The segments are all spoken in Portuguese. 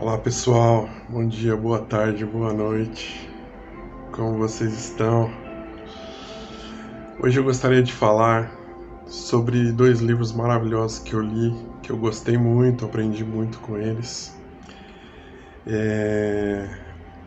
Olá pessoal, bom dia, boa tarde, boa noite, como vocês estão? Hoje eu gostaria de falar sobre dois livros maravilhosos que eu li, que eu gostei muito, aprendi muito com eles.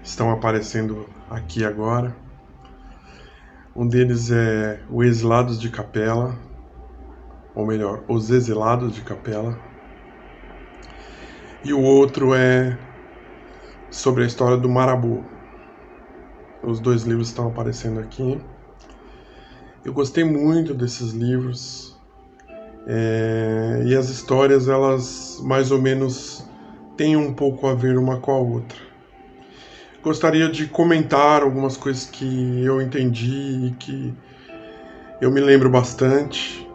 Estão aparecendo aqui agora. Um deles é O Exilados de Capela, ou melhor, Os Exilados de Capela. E o outro é sobre a história do Marabu. Os dois livros estão aparecendo aqui. Eu gostei muito desses livros e as histórias, elas mais ou menos têm um pouco a ver uma com a outra. Gostaria de comentar algumas coisas que eu entendi e que eu me lembro bastante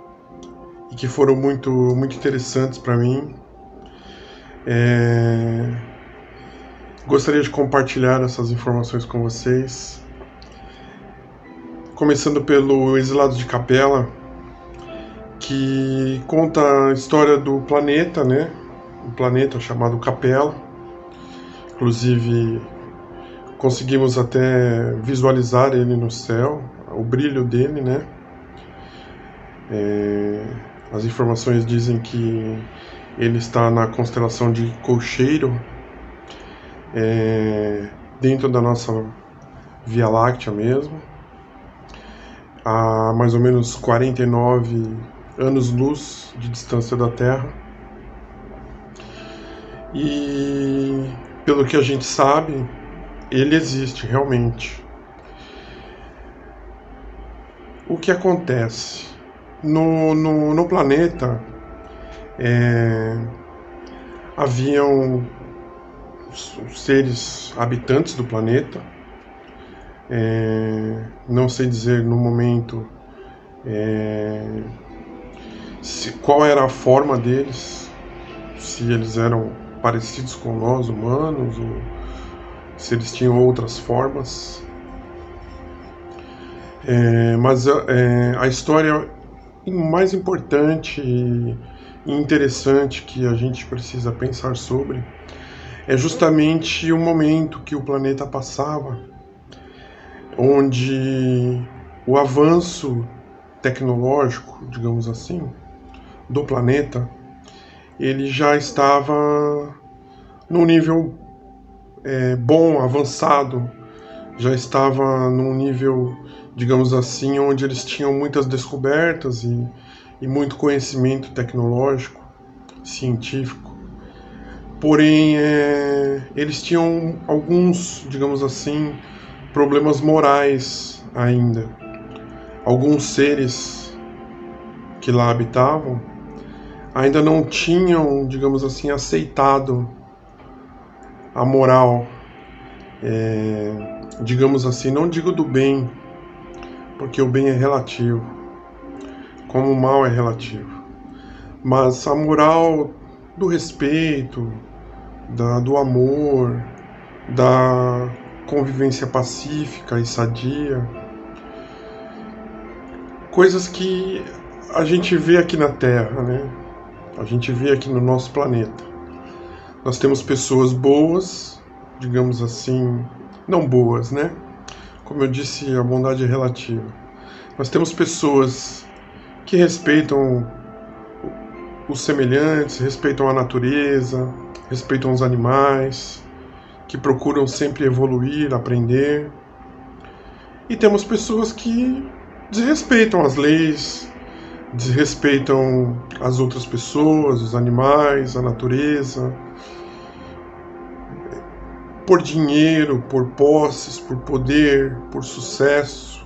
e que foram muito interessantes para mim. Gostaria de compartilhar essas informações com vocês. Começando pelo Exilados de Capela, que conta a história do planeta, né? Um planeta chamado Capela. Inclusive, conseguimos até visualizar ele no céu, o brilho dele, né? As informações dizem que ele está na constelação de Colcheiro, dentro da nossa Via Láctea mesmo, a mais ou menos 49 anos-luz de distância da Terra. E pelo que a gente sabe, ele existe realmente. O que acontece? No planeta haviam os seres habitantes do planeta. Não sei dizer no momento qual era a forma deles, se eles eram parecidos com nós humanos ou se eles tinham outras formas. Mas a história mais importante e interessante que a gente precisa pensar sobre é justamente o momento que o planeta passava, onde o avanço tecnológico, digamos assim, do planeta, ele já estava num nível bom, avançado, já estava num nível, digamos assim, onde eles tinham muitas descobertas e muito conhecimento tecnológico, científico. Porém, eles tinham alguns, digamos assim, problemas morais ainda. Alguns seres que lá habitavam ainda não tinham, digamos assim, aceitado a moral, digamos assim, não digo do bem, porque o bem é relativo, como o mal é relativo, mas a moral do respeito, do amor, da convivência pacífica e sadia, coisas que a gente vê aqui na Terra, né? A gente vê aqui no nosso planeta. Nós temos pessoas boas, digamos assim, não boas, né? Como eu disse, a bondade é relativa. Nós temos pessoas que respeitam os semelhantes, respeitam a natureza, respeitam os animais, que procuram sempre evoluir, aprender. E temos pessoas que desrespeitam as leis, desrespeitam as outras pessoas, os animais, a natureza, por dinheiro, por posses, por poder, por sucesso.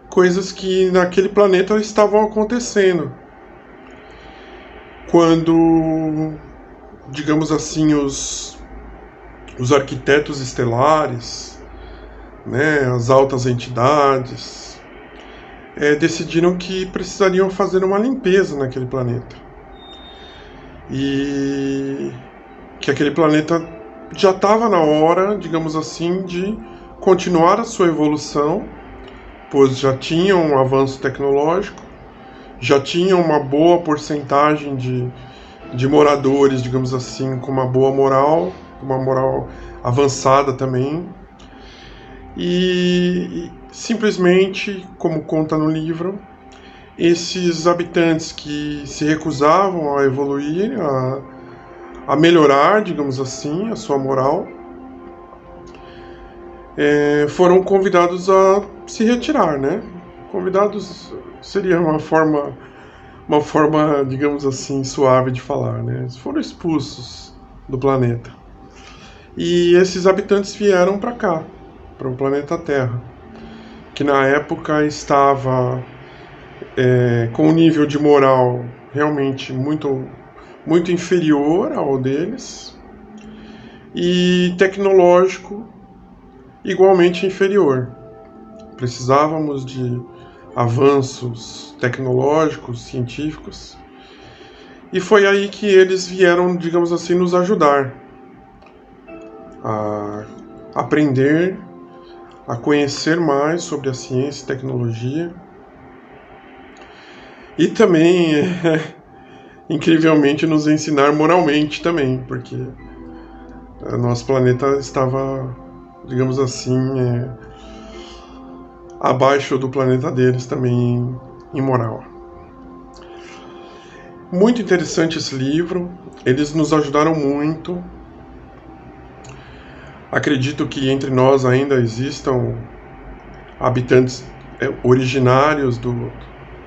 Coisas que naquele planeta estavam acontecendo. Quando, digamos assim, os arquitetos estelares, né, as altas entidades, decidiram que precisariam fazer uma limpeza naquele planeta. E que aquele planeta já estava na hora, digamos assim, de continuar a sua evolução, pois já tinham um avanço tecnológico, já tinham uma boa porcentagem de de moradores, digamos assim, com uma boa moral, uma moral avançada também. E simplesmente, como conta no livro, esses habitantes que se recusavam a evoluir, a melhorar, digamos assim, a sua moral, foram convidados a se retirar, né? Convidados seria uma forma, digamos assim, suave de falar, né? Eles foram expulsos do planeta. E esses habitantes vieram para cá, para o planeta Terra, que na época estava com um nível de moral realmente muito, muito inferior ao deles e tecnológico igualmente inferior. Precisávamos de avanços tecnológicos, científicos, e foi aí que eles vieram, digamos assim, nos ajudar a aprender, a conhecer mais sobre a ciência e tecnologia, e também, incrivelmente, nos ensinar moralmente também, porque nosso planeta estava, digamos assim, abaixo do planeta deles também em moral. Muito interessante esse livro, eles nos ajudaram muito. Acredito que entre nós ainda existam habitantes originários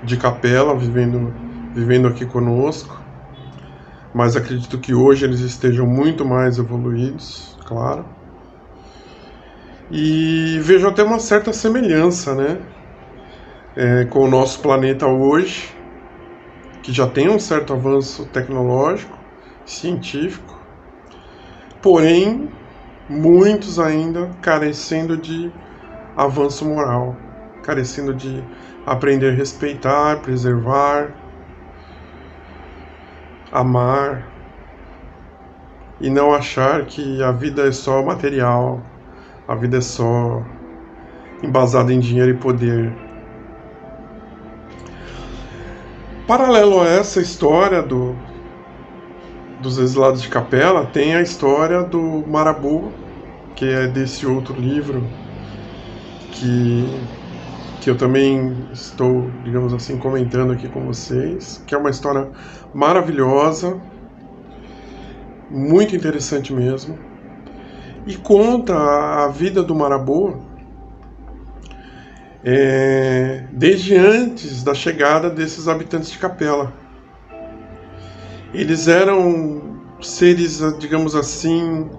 de Capela vivendo aqui conosco, mas acredito que hoje eles estejam muito mais evoluídos, claro. E vejo até uma certa semelhança, né, com o nosso planeta hoje, que já tem um certo avanço tecnológico, científico, porém muitos ainda carecendo de avanço moral, carecendo de aprender a respeitar, preservar, amar e não achar que a vida é só material, a vida é só embasada em dinheiro e poder. Paralelo a essa história dos exilados de Capela, tem a história do Marabu, que é desse outro livro que eu também estou, digamos assim, comentando aqui com vocês, que é uma história maravilhosa, muito interessante mesmo, e conta a vida do Marabu desde antes da chegada desses habitantes de Capela. Eles eram seres, digamos assim,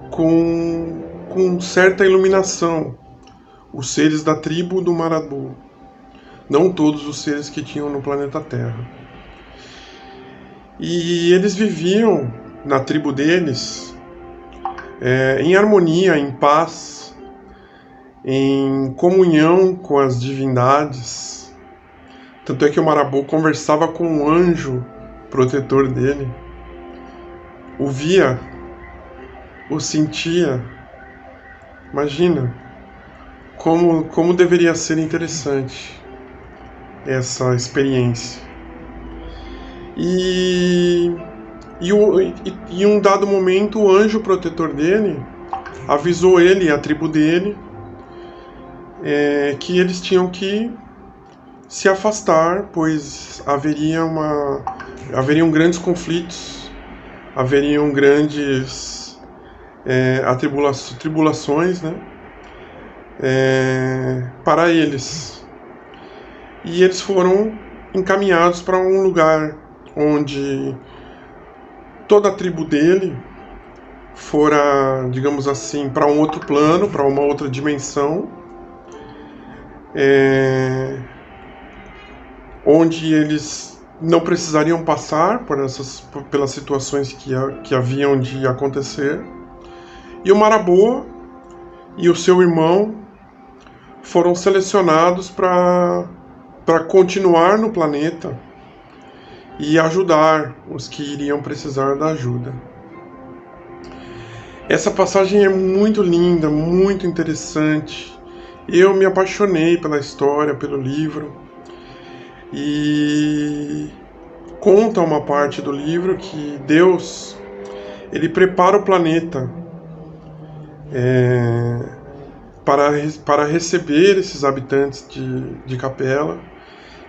com certa iluminação, os seres da tribo do Marabu, não todos os seres que tinham no planeta Terra. E eles viviam na tribo deles em harmonia, em paz, em comunhão com as divindades. Tanto é que o Marabu conversava com um anjo protetor dele, o via, o sentia. Imagina como deveria ser interessante essa experiência. E em um dado momento, o anjo protetor dele avisou ele e a tribo dele que eles tinham que se afastar, pois haveriam grandes conflitos, haveriam grandes tribulações, né, para eles. E eles foram encaminhados para um lugar onde toda a tribo dele fora, digamos assim, para um outro plano, para uma outra dimensão, onde eles não precisariam passar pelas situações que haviam de acontecer. E o Marabu e o seu irmão foram selecionados para continuar no planeta e ajudar os que iriam precisar da ajuda. Essa passagem é muito linda, muito interessante. Eu me apaixonei pela história, pelo livro, e conta uma parte do livro que Deus, ele prepara o planeta para receber esses habitantes de Capela,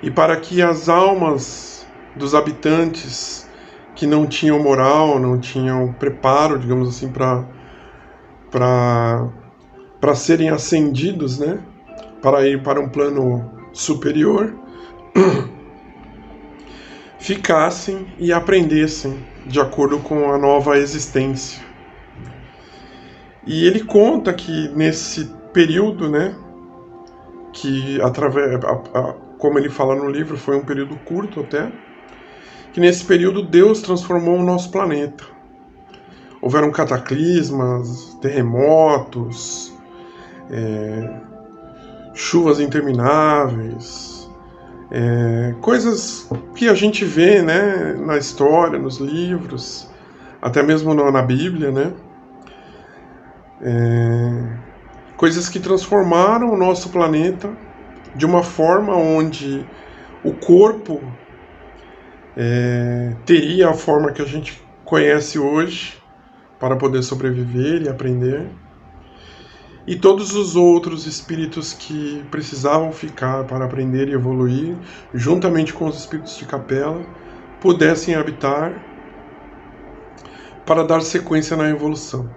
e para que as almas dos habitantes que não tinham moral, não tinham preparo, digamos assim, para serem ascendidos, né, para ir para um plano superior, ficassem e aprendessem de acordo com a nova existência. E ele conta que nesse período, né, que como ele fala no livro, foi um período curto até, que nesse período Deus transformou o nosso planeta. Houveram cataclismas, terremotos, chuvas intermináveis, coisas que a gente vê, né, na história, nos livros, até mesmo na Bíblia, né? Coisas que transformaram o nosso planeta de uma forma onde o corpo teria a forma que a gente conhece hoje para poder sobreviver e aprender, e todos os outros espíritos que precisavam ficar para aprender e evoluir, juntamente com os espíritos de Capela, pudessem habitar para dar sequência na evolução.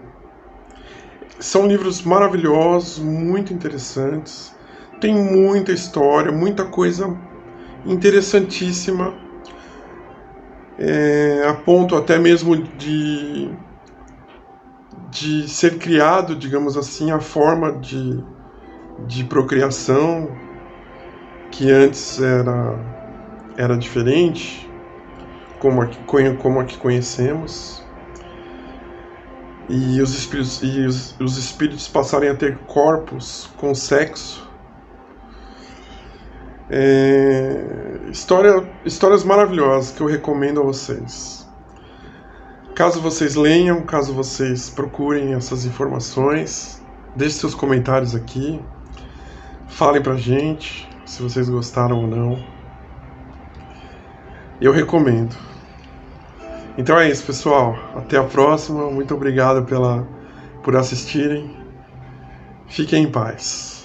São livros maravilhosos, muito interessantes, tem muita história, muita coisa interessantíssima, a ponto até mesmo de ser criado, digamos assim, a forma de procriação, que antes era diferente, como a que conhecemos. E os espíritos passarem a ter corpos com sexo. Histórias maravilhosas que eu recomendo a vocês. Caso vocês leiam, caso vocês procurem essas informações, deixem seus comentários aqui, falem pra gente se vocês gostaram ou não. Eu recomendo. Então é isso, pessoal. Até a próxima. Muito obrigado por assistirem. Fiquem em paz.